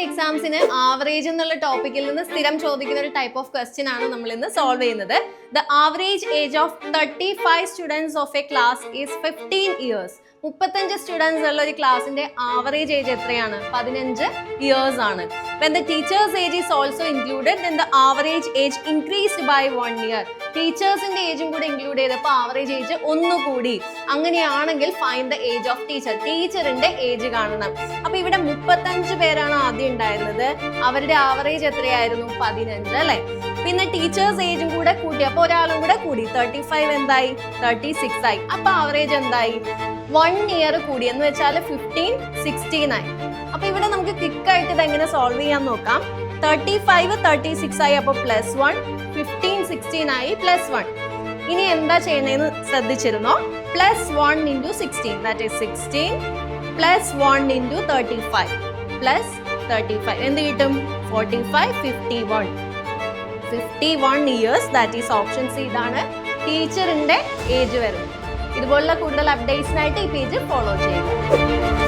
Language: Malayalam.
എക്സാംസിന് ആവറേജ് എന്നുള്ള ടോപ്പിക്കിൽ നിന്ന് സ്ഥിരം ചോദിക്കുന്ന ഒരു ടൈപ്പ് ഓഫ് ക്വസ്റ്റ്യൻ ആണ് നമ്മൾ ഇന്ന് സോൾവ് ചെയ്യുന്നത്. The average age of 35 students of A class is 15 years. 35 students ഉള്ള ഒരു ക്ലാസിന്റെ ആവറേജ് ഏജ് എത്രയാണ്? 15 ഇയേഴ്സ് ആണ്. When the teacher's age is also included, then the average age increased by 1 year. ടീച്ചേഴ്സിന്റെ ഏജും കൂടെ ഇൻക്ലൂഡ് ചെയ്തപ്പോൾ ആവറേജ് ഏജ് ഒന്നുകൂടി. അങ്ങനെയാണെങ്കിൽ find the age of teacher. ടീച്ചറിന്റെ ഏജ് കാണണം. അപ്പൊ ഇവിടെ 35 പേരാണ് ആദ്യം ഉണ്ടായിരുന്നത്. അവരുടെ ആവറേജ് എത്രയായിരുന്നു? 15 അല്ലെ. പിന്നെ ടീച്ചേഴ്സ് ഏജും കൂടെ കൂട്ടി, അപ്പൊ ഒരാളും കൂടെ കൂടി 35 എന്തായി? 36 ആയി. അപ്പൊ ആവറേജ് എന്തായി? 1 ഇയർ കൂടി, എന്ന് വെച്ചാൽ 15 16 ആയി. അപ്പൊ ഇവിടെ നമുക്ക് ക്വിക്ക് ആയിട്ട് ഇത് എങ്ങനെ സോൾവ് ചെയ്യാൻ നോക്കാം. 35 36 ആയി, അപ്പൊ +1, 15 16 ആയി, +1. ഇനി എന്താ ചെയ്യുന്നതെന്ന് ശ്രദ്ധിച്ചിരുന്നോ? +1 × 16, that is 16, +1 × 35, +35 എന്ത് കിട്ടും? 45 51 51 years. That is option C. ഇതാണ് ടീച്ചറിന്റെ ഏജ് വരുന്നത്. ഇതുപോലുള്ള കൂടുതൽ അപ്ഡേറ്റ്സിനായിട്ട് ഈ പേജ് ഫോളോ ചെയ്യുക.